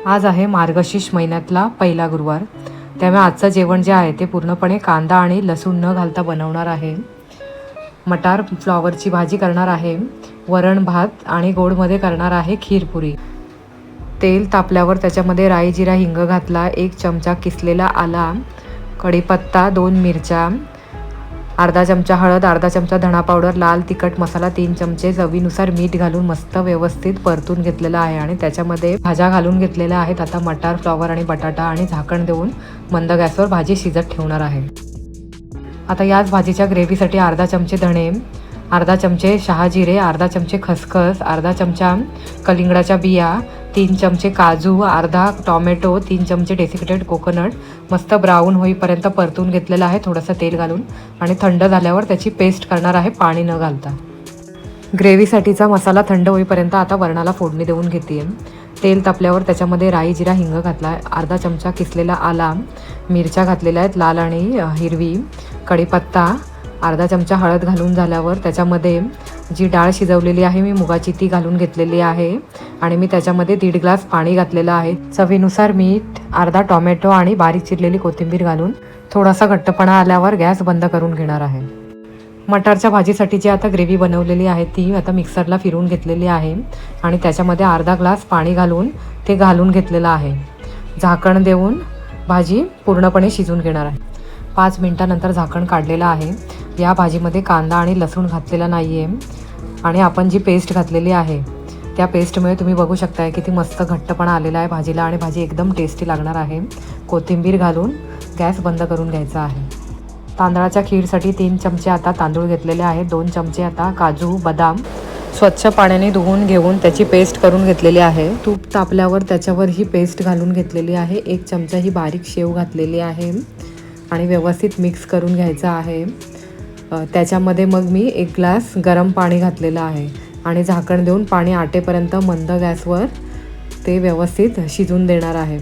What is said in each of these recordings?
आज आहे मार्गशीर्ष महिन्यातला पहिला गुरुवार, त्यामुळे आजचं जेवण जे आहे ते पूर्णपणे कांदा आणि लसूण न घालता बनवणार आहे. मटार फ्लॉवरची भाजी करणार आहे, वरण भात आणि गोडमध्ये करणार आहे खीरपुरी. तेल तापल्यावर त्याच्यामध्ये राई जिरा हिंग घातला, 1 चमचा किसलेला आला, कढीपत्ता, 2 मिरच्या, अर्धा चमचा हळद, अर्धा चमचा धणा पावडर, लाल तिखट मसाला, 3 चमचे, चवीनुसार मीठ घालून मस्त व्यवस्थित परतून घेतलेला आहे. आणि त्याच्यामध्ये भाज्या घालून घेतलेल्या आहेत. आता मटार, फ्लॉवर आणि बटाटा आणि झाकण देऊन मंद गॅसवर भाजी शिजत ठेवणार आहे. आता याच भाजीच्या ग्रेव्हीसाठी अर्धा चमचे धणे, अर्धा चमचे शहाजिरे, अर्धा चमचे खसखस, अर्धा चमचा कलिंगडाच्या बिया, 3 चमचे काजू, अर्धा टॉमॅटो, 3 चमचे डेसिकेटेड कोकोनट मस्त ब्राऊन होईपर्यंत परतून घेतलेलं आहे थोडंसं तेल घालून. आणि थंड झाल्यावर त्याची पेस्ट करणार आहे पाणी न घालता. ग्रेव्हीसाठीचा मसाला थंड होईपर्यंत आता वरणाला फोडणी देऊन घेते. तेल तापल्यावर त्याच्यामध्ये राई जिरा हिंग घातला, अर्धा चमचा किसलेला आला, मिरच्या घातलेल्या आहेत लाल आणि हिरवी, कढीपत्ता, अर्धा चमचा हळद घालून झाल्यावर त्याच्यामध्ये जी डाळ शिजवलेली आहे मी मुगाची ती घालून घेतलेली आहे. आणि मी त्याच्यामध्ये 1.5 ग्लास पाणी घातलेलं आहे. चवीनुसार मीठ, अर्धा टॉमॅटो आणि बारीक चिरलेली कोथिंबीर घालून थोडासा घट्टपणा आल्यावर गॅस बंद करून घेणार आहे. मटारच्या भाजीसाठी जी आता ग्रेव्ही बनवलेली आहे ती आता मिक्सरला फिरवून घेतलेली आहे आणि त्याच्यामध्ये अर्धा ग्लास पाणी घालून ते घालून घेतलेलं आहे. झाकण देऊन भाजी पूर्णपणे शिजून घेणार आहे. 5 मिनिटानंतर झाकण काढलेलं आहे. या भाजीमध्ये कांदा आणि लसूण घातलेला नाही आहे आणि आपण जी पेस्ट घातलेली आहे त्या पेस्टमुळे तुम्ही बघू शकताय किती मस्त घट्टपणा आलेला आहे भाजीला आणि भाजी एकदम टेस्टी लागणार आहे. कोथिंबीर घालून गॅस बंद करून घ्यायचा आहे. तांदळाच्या खीरसाठी 3 चमचे आता तांदूळ घेतलेले आहेत. 2 चमचे आता काजू बदाम स्वच्छ पाण्याने धुवून घेऊन त्याची पेस्ट करून घेतलेली आहे. तूप तापल्यावर त्याच्यावर ही पेस्ट घालून घेतलेली आहे. 1 चमचा ही बारीक शेव घातलेली आहे आणि व्यवस्थित मिक्स करून घ्यायचं आहे. त्याच्यामध्ये मग मी 1 ग्लास गरम पाणी घातलेलं आहे आणि झाकण देऊन पाणी आटेपर्यंत मंद गॅसवर ते व्यवस्थित शिजून देणार आहे.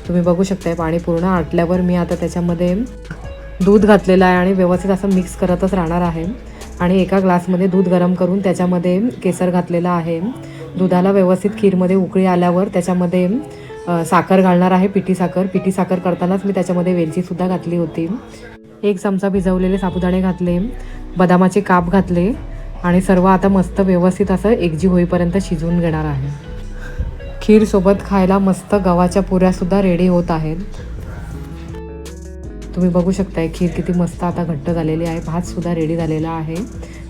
तुम्ही बघू शकताय पाणी पूर्ण आटल्यावर मी आता त्याच्यामध्ये दूध घातलेलं आहे आणि व्यवस्थित असं मिक्स करतच राहणार आहे. आणि एका ग्लासमध्ये दूध गरम करून त्याच्यामध्ये केसर घातलेलं आहे. दुधाला व्यवस्थित खीरमध्ये उकळी आल्यावर त्याच्यामध्ये साखर घालणार आहे, पिठी साखर. पिठी साखर करतानाच मी त्याच्यामध्ये वेलचीसुद्धा घातली होती. 1 चमचा भिजवलेले साबुदाणे घातले, बदामाचे काप घातले आणि सर्व आता मस्त व्यवस्थित असं एकजीव होईपर्यंत शिजवून घेणार आहे. खीरसोबत खायला मस्त गव्हाच्या पुऱ्यासुद्धा रेडी होत आहेत. तुम्ही बघू शकताय खीर किती मस्त आता घट्ट झालेली आहे. भातसुद्धा रेडी झालेला आहे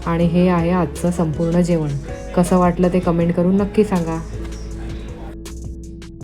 आणि हे आहे आजचं संपूर्ण जेवण. कसं वाटलं ते कमेंट करून नक्की सांगा.